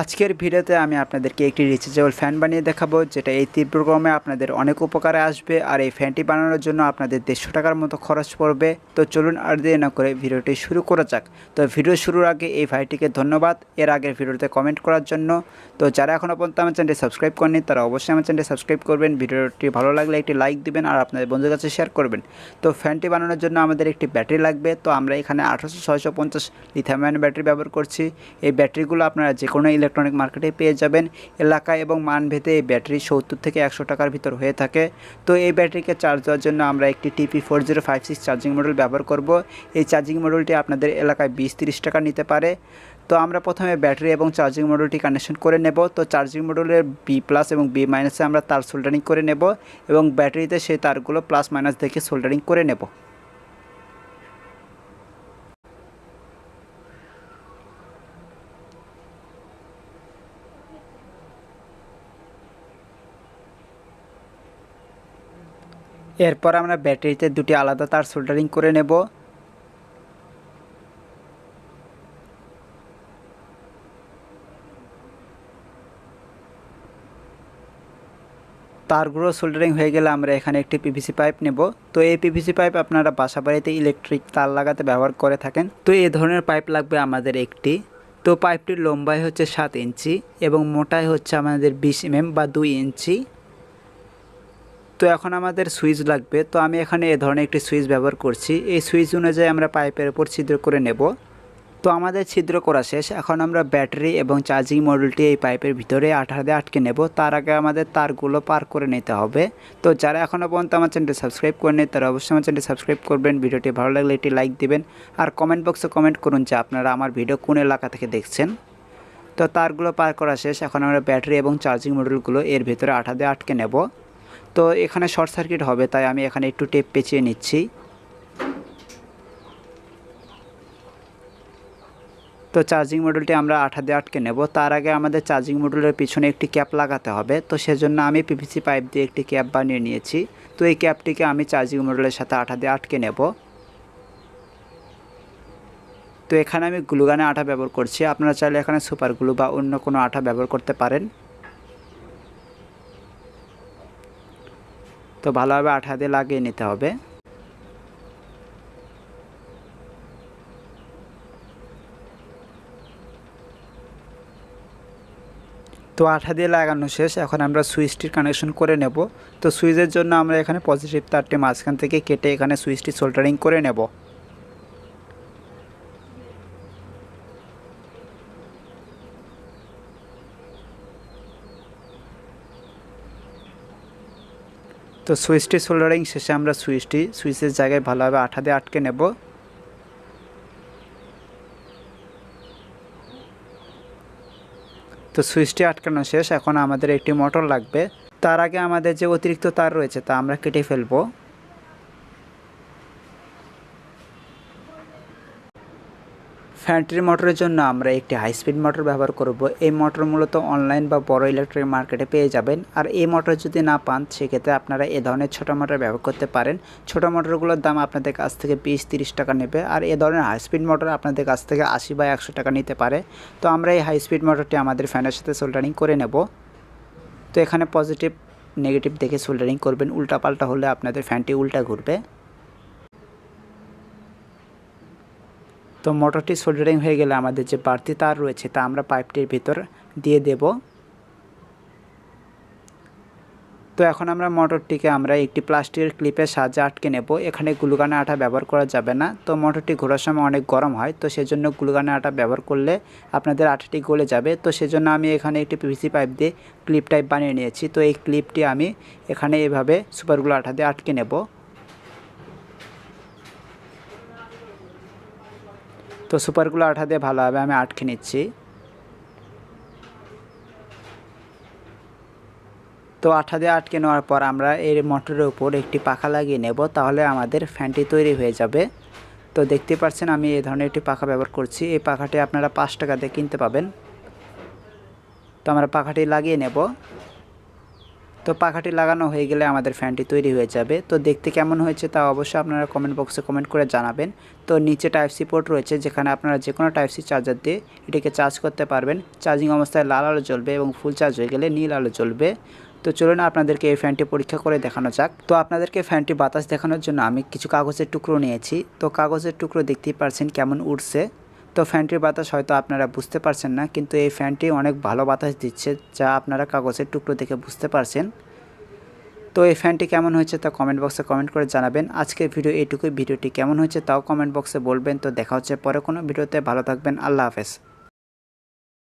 আজকের ভিডিওতে আমি আপনাদেরকে একটি রিচার্জেবল ফ্যান বানিয়ে দেখাবো, যেটা এই তীব্র গরমে আপনাদের অনেক উপকারে আসবে। আর এই ফ্যানটি বানানোর জন্য আপনাদের 150 টাকার মতো খরচ পড়বে। তো চলুন আর দেরি না করে ভিডিওটি শুরু করা যাক। তো ভিডিও শুরুর আগে এই ভাইটিকে ধন্যবাদ এর আগের ভিডিওতে কমেন্ট করার জন্য। তো যারা এখনও পর্যন্ত আমার চ্যানেলটি সাবস্ক্রাইব করেনি তারা অবশ্যই আমার চ্যানেলটি সাবস্ক্রাইব করবেন। ভিডিওটি ভালো লাগলে একটি লাইক দিবেন আর আপনাদের বন্ধুদের কাছে শেয়ার করবেন। তো ফ্যানটি বানানোর জন্য আমাদের একটি ব্যাটারি লাগবে। তো আমরা এখানে 18650 লিথিয়াম আয়ন ব্যাটারি ব্যবহার করছি। এই ব্যাটারিগুলো আপনারা যে কোনো ইলেকট্রনিক মার্কেটে পেয়ে যাবেন। এলাকা এবং মানভেদে এই ব্যাটারি 70 থেকে 100 টাকার ভিতর হয়ে থাকে। তো এই ব্যাটারিকে চার্জ দেওয়ার জন্য আমরা একটি TP4056 চার্জিং মডেল ব্যবহার করব। এই চার্জিং মডেলটি আপনাদের এলাকায় 20-30 টাকা নিতে পারে। তো আমরা প্রথমে ব্যাটারি এবং চার্জিং মডেলটি কানেকশন করে নেব। তো চার্জিং মডেলের B+ এবং B- আমরা তার সোল্ডারিং করে নেব এবং ব্যাটারিতে সেই তারগুলো প্লাস দেখে সোল্ডারিং করে নেব। এরপর আমরা ব্যাটারিতে দুটি আলাদা তার সোল্ডারিং করে নেব। তারগুলো সোল্ডারিং হয়ে গেলে আমরা এখানে একটি PVC পাইপ নেব। তো এই PVC পাইপ আপনারা বাসাবাড়িতে ইলেকট্রিক তার লাগাতে ব্যবহার করে থাকেন। তো এই ধরনের পাইপ লাগবে আমাদের একটি। তো পাইপটির লম্বাই হচ্ছে 7 ইঞ্চি এবং মোটাই হচ্ছে আমাদের 20 mm বা 2 ইঞ্চি। তো এখন আমাদের সুইচ লাগবে। তো আমি এখানে এই ধরনের একটি সুইচ ব্যবহার করছি। এই সুইচ অনুযায়ী আমরা পাইপের উপর ছিদ্র করে নেব। তো আমাদের ছিদ্র করা শেষ। এখন আমরা ব্যাটারি এবং চার্জিং মডেলটি এই পাইপের ভিতরে আঠা দিয়ে আটকে নেব। তার আগে আমাদের তারগুলো পার করে নিতে হবে। তো যারা এখনও পর্যন্ত আমার চ্যানেলটি সাবস্ক্রাইব করেনি তারা অবশ্যই আমার চ্যানেলটি সাবস্ক্রাইব করবেন। ভিডিওটি ভালো লাগলে একটি লাইক দিবেন আর কমেন্ট বক্সে কমেন্ট করুন যে আপনারা আমার ভিডিও কোন এলাকা থেকে দেখছেন। তো তারগুলো পার করা শেষ। এখন আমরা ব্যাটারি এবং চার্জিং মডেলগুলো এর ভিতরে আঠা দিয়ে আটকে নেব। তো এখানে শর্ট সার্কিট হবে, তাই আমি এখানে একটু টেপ পেঁচিয়ে নিচ্ছি। তো চার্জিং মডেলটি আমরা আঠা দিয়ে আটকে নেব। তার আগে আমাদের চার্জিং মডেলের পিছনে একটি ক্যাপ লাগাতে হবে। তো সেজন্য আমি PVC পাইপ দিয়ে একটি ক্যাপ বানিয়ে নিয়েছি। তো এই ক্যাপটিকে আমি চার্জিং মডেলের সাথে আঠা দিয়ে আটকে নেব। তো এখানে আমি গ্লুগানে আঠা ব্যবহার করছি। আপনারা চাইলে এখানে সুপার গ্লু বা অন্য কোনো আঠা ব্যবহার করতে পারেন। তো ভালোভাবে আঠা দিয়ে লাগিয়ে নিতে হবে। তো আঠা দিয়ে লাগানো শেষ। এখন আমরা সুইচটির কানেকশন করে নেব। তো সুইচের জন্য আমরা এখানে পজিটিভ তারটি মাঝখান থেকে কেটে এখানে সুইচটি সোল্ডারিং করে নেব। তো সুইচটি সোল্ডারিং শেষে আমরা সুইচের জায়গায় ভালোভাবে আঠা দিয়ে আটকে নেব। তো সুইচটি আটকানো শেষ। এখন আমাদের একটি মোটর লাগবে। তার আগে আমাদের যে অতিরিক্ত তার রয়েছে তা আমরা কেটে ফেলব। ফ্যানটির মোটরের জন্য আমরা একটি হাই স্পিড মোটর ব্যবহার করব। এই মোটর মূলত অনলাইন বা বড় ইলেকট্রিক মার্কেটে পেয়ে যাবেন। আর এই মোটর যদি না পান সেক্ষেত্রে আপনারা এ ধরনের ছোটো মোটর ব্যবহার করতে পারেন। ছোটো মোটরগুলোর দাম আপনাদের কাছ থেকে 20-30 টাকা নেবে। আর এ ধরনের হাই স্পিড মোটর আপনাদের কাছ থেকে 80 বা 100 টাকা নিতে পারে। তো আমরা এই হাই স্পিড মোটরটি আমাদের ফ্যানের সাথে সোল্ডারিং করে নেব। তো এখানে পজিটিভ নেগেটিভ দেখে সোল্ডারিং করবেন। উল্টাপাল্টা হলে আপনাদের ফ্যানটি উল্টা ঘুরবে। তো মোটরটি সোল্ডারিং হয়ে গেলে আমাদের যে বাড়তি তার রয়েছে তা আমরা পাইপটির ভিতর দিয়ে দেব। তো এখন আমরা মোটরটিকে একটি প্লাস্টিকের ক্লিপের সাহায্যে আটকে নেব। এখানে গ্লুগানে আঠা ব্যবহার করা যাবে না। তো মোটরটি ঘোরার সময় অনেক গরম হয়, তো সেজন্য গ্লুগানে আঠা ব্যবহার করলে আপনাদের আঠাটি গলে যাবে। তো সেজন্য আমি এখানে একটি PVC পাইপ দিয়ে ক্লিপ টাইপ বানিয়ে নিয়েছি। তো এই ক্লিপটি আমি এখানে এভাবে সুপারগুলো আঠা দিয়ে আটকে নেব। তো সুপারগুলো আঠা দিয়ে ভালোভাবে আমি আটকে নিচ্ছি। তো আঠা দিয়ে আটকে নেওয়ার পর আমরা এর মোটরের উপর একটি পাখা লাগিয়ে নেব, তাহলে আমাদের ফ্যানটি তৈরি হয়ে যাবে। তো দেখতে পাচ্ছেন আমি এই ধরনের একটি পাখা ব্যবহার করছি। এই পাখাটি আপনারা 5 টাকা দিয়ে কিনতে পাবেন। তো আমরা পাখাটি লাগিয়ে নেব। তো পাখাটি লাগানো হয়ে গেলে আমাদের ফ্যানটি তৈরি হয়ে যাবে। তো দেখতে কেমন হয়েছে তা অবশ্যই আপনারা কমেন্ট বক্সে কমেন্ট করে জানাবেন। তো নিচে টাইপ সি পোর্ট রয়েছে, যেখানে আপনারা যে কোনো টাইপ সি চার্জার দিয়ে এটিকে চার্জ করতে পারবেন। চার্জিং অবস্থায় লাল আলো জ্বলবে এবং ফুল চার্জ হয়ে গেলে নীল আলো জ্বলবে। তো চলুন আপনাদেরকে এই ফ্যানটি পরীক্ষা করে দেখানো যাক। তো আপনাদেরকে ফ্যানটি বাতাস দেখানোর জন্য আমি কিছু কাগজের টুকরো নিয়েছি। তো কাগজের টুকরো দেখতেই পারছেন কেমন উঠছে। তো ফ্যানটির বাতাস হয়তো আপনারা বুঝতে পারছেন না, কিন্তু এই ফ্যানটি অনেক ভালো বাতাস দিচ্ছে, যা আপনারা কাগজের টুকরো দেখে বুঝতে পারছেন। তো এই ফ্যানটি কেমন হয়েছে তা কমেন্ট বক্সে কমেন্ট করে জানাবেন। আজকের ভিডিও এইটুকুই। ভিডিওটি কেমন হয়েছে তাও কমেন্ট বক্সে বলবেন। তো দেখা হচ্ছে পরে কোনো ভিডিওতে। ভালো থাকবেন। আল্লাহ হাফেজ।